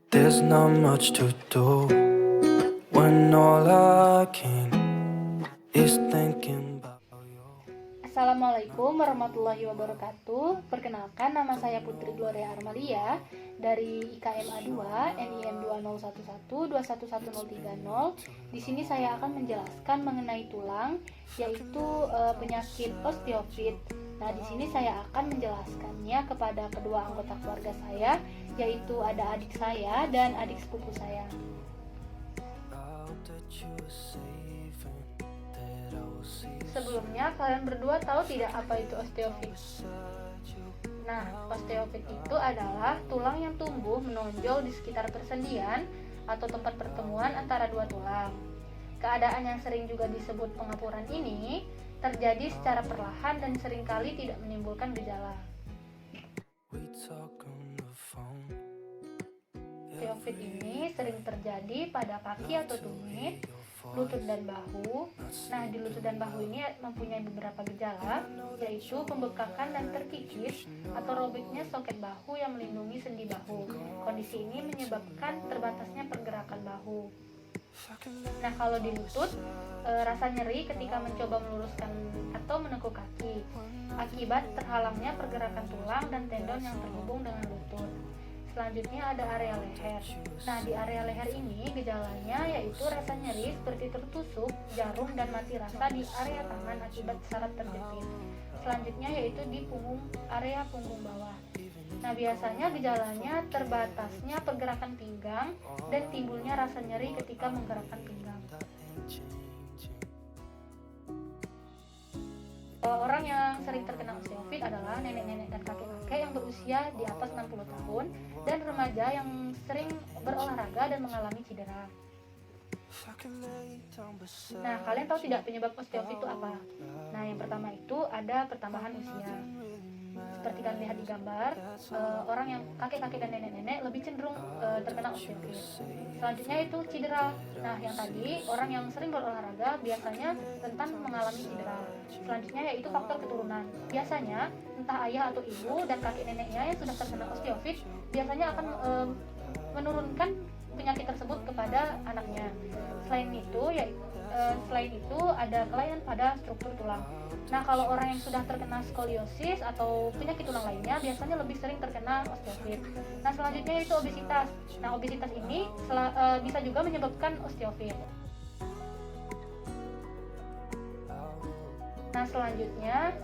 There's not much to do when all I can is thinking about you. Assalamualaikum warahmatullahi wabarakatuh. Perkenalkan, nama saya Putri Gloria Armalia dari IKMA 2 NIM 201121130. Di sini saya akan menjelaskan mengenai tulang, yaitu penyakit osteofit. Nah, di sini saya akan menjelaskannya kepada kedua anggota keluarga saya, yaitu ada adik saya dan adik sepupu saya. Sebelumnya, kalian berdua tahu tidak apa itu osteofit? Nah, osteofit itu adalah tulang yang tumbuh menonjol di sekitar persendian atau tempat pertemuan antara dua tulang. Keadaan yang sering juga disebut pengapuran ini terjadi secara perlahan dan seringkali tidak menimbulkan gejala. Osteofit ini sering terjadi pada kaki atau tumit, lutut dan bahu. Nah, di lutut dan bahu ini mempunyai beberapa gejala, yaitu pembekakan dan terkikis atau robeknya soket bahu yang melindungi sendi bahu. Kondisi ini menyebabkan terbatasnya pergerakan bahu. Nah, kalau di lutut, rasa nyeri ketika mencoba meluruskan atau menekuk kaki akibat terhalangnya pergerakan tulang dan tendon yang terhubung dengan lutut. Selanjutnya ada area leher. Nah, di area leher ini gejalanya yaitu rasa nyeri seperti tertusuk jarum dan mati rasa di area tangan akibat syarat terjepit. Selanjutnya yaitu di area punggung bawah. Nah, biasanya gejalanya terbatasnya pergerakan pinggang dan timbulnya rasa nyeri ketika menggerakkan pinggang. Orang yang sering terkena osteofit adalah nenek-nenek dan kakek-kakek yang berusia di atas 60 tahun dan remaja yang sering berolahraga dan mengalami cedera. Nah, kalian tahu tidak penyebab osteofit itu apa? Nah, yang pertama itu ada pertambahan usia. Seperti kalian lihat di gambar, orang yang kakek-kakek dan nenek-nenek lebih cenderung terkena osteofit. Selanjutnya itu cedera. Nah, yang tadi orang yang sering berolahraga biasanya rentan mengalami cedera. Selanjutnya yaitu faktor keturunan. Biasanya entah ayah atau ibu dan kakek neneknya yang sudah terkena osteofit biasanya akan menurunkan penyakit tersebut kepada anaknya. Selain itu ada kelainan pada struktur tulang. Nah, kalau orang yang sudah terkena skoliosis atau penyakit tulang lainnya biasanya lebih sering terkena osteofit. Nah, selanjutnya itu obesitas. Nah, obesitas ini bisa juga menyebabkan osteofit. Nah, selanjutnya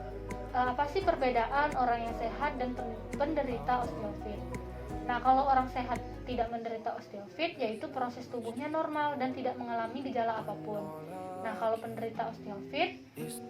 apa sih perbedaan orang yang sehat dan penderita osteofit? Nah, kalau orang sehat tidak menderita osteofit, yaitu proses tubuhnya normal dan tidak mengalami gejala apapun. Nah, kalau penderita osteofit,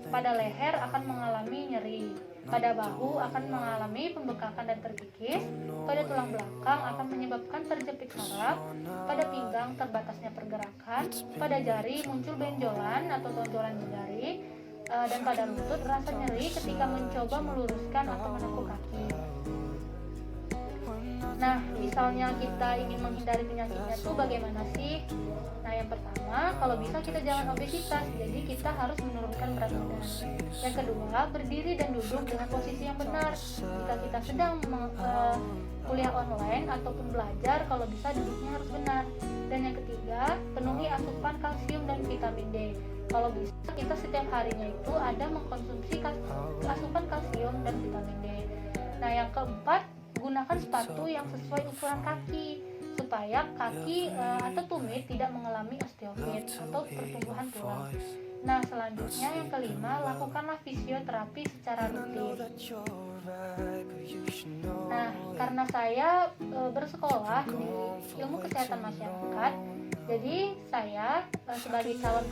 pada leher akan mengalami nyeri, pada bahu akan mengalami pembekakan dan terkikis, pada tulang belakang akan menyebabkan terjepit saraf, pada pinggang terbatasnya pergerakan, pada jari muncul benjolan atau tonjolan di jari, dan pada lutut rasa nyeri ketika mencoba meluruskan atau menekuk kaki. Nah, misalnya kita ingin menghindari penyakitnya itu bagaimana sih? Nah, yang pertama, kalau bisa kita jangan obesitas, jadi kita harus menurunkan berat badan. Yang kedua, berdiri dan duduk dengan posisi yang benar. Jika kita sedang kuliah online ataupun belajar, kalau bisa duduknya harus benar. Dan yang ketiga, penuhi asupan kalsium dan vitamin D. Kalau bisa, kita setiap harinya itu ada mengkonsumsi asupan kalsium dan vitamin D. Nah, yang keempat, gunakan sepatu yang sesuai ukuran kaki supaya kaki atau tumit tidak mengalami osteofit atau pertumbuhan tulang. Nah, selanjutnya yang kelima, lakukanlah fisioterapi secara rutin. Nah, karena saya bersekolah di ilmu kesehatan masyarakat, jadi saya sebagai calon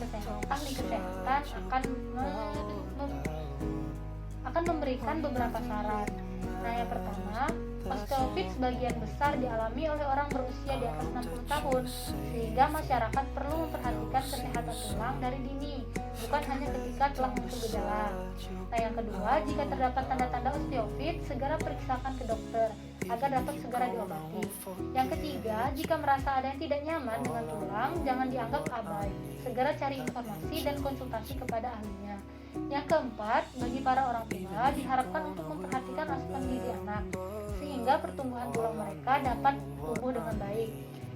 ahli kesehatan akan memberikan beberapa saran. Nah, yang pertama, osteofit sebagian besar dialami oleh orang berusia di atas 60 tahun, sehingga masyarakat perlu memperhatikan kesehatan tulang dari dini, bukan hanya ketika telah muncul gejala. Nah, yang kedua, jika terdapat tanda-tanda osteofit, segera periksakan ke dokter agar dapat segera diobati. Yang ketiga, jika merasa ada yang tidak nyaman dengan tulang, jangan dianggap abai. Segera cari informasi dan konsultasi kepada ahlinya. Yang keempat, bagi para orang tua diharapkan untuk memperhatikan asupan gizi anak sehingga pertumbuhan tulang mereka dapat tumbuh dengan baik.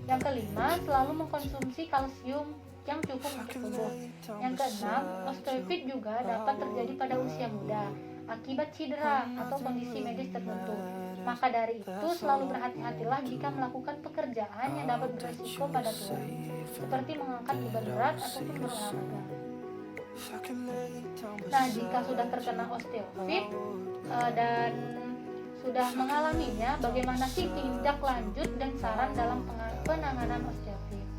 Yang kelima, selalu mengkonsumsi kalsium yang cukup untuk tubuh. Yang keenam, osteoartritis juga dapat terjadi pada usia muda akibat cedera atau kondisi medis tertentu. Maka dari itu, selalu berhati-hatilah jika melakukan pekerjaan yang dapat beresiko pada tulang, seperti mengangkat beban berat ataupun berolahraga. Nah, jika sudah terkena osteoartritis dan sudah mengalaminya, bagaimana sih tindak lanjut dan saran dalam penanganan osteoartritis?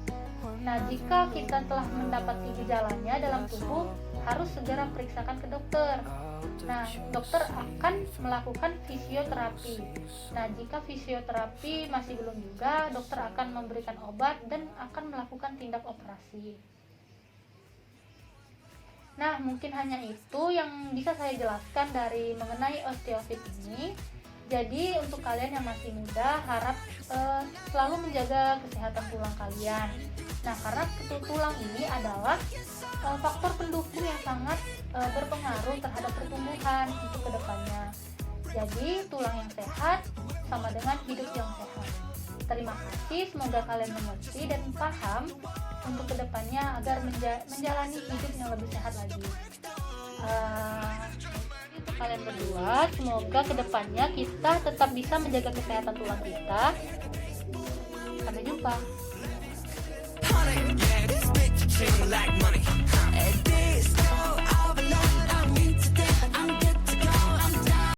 Nah, jika kita telah mendapati gejalanya dalam tubuh, harus segera periksakan ke dokter. Nah, dokter akan melakukan fisioterapi. Nah, jika fisioterapi masih belum juga, dokter akan memberikan obat dan akan melakukan tindak operasi. Nah, mungkin hanya itu yang bisa saya jelaskan dari mengenai osteoartritis ini. Jadi untuk kalian yang masih muda, harap selalu menjaga kesehatan tulang kalian. Nah, karena tulang ini adalah faktor pendukung yang sangat berpengaruh terhadap pertumbuhan untuk kedepannya. Jadi tulang yang sehat sama dengan hidup yang sehat. Terima kasih, semoga kalian mengerti dan paham untuk kedepannya agar menjalani hidup yang lebih sehat lagi. Untuk kalian berdua, semoga kedepannya kita tetap bisa menjaga kesehatan tulang kita. Sampai jumpa.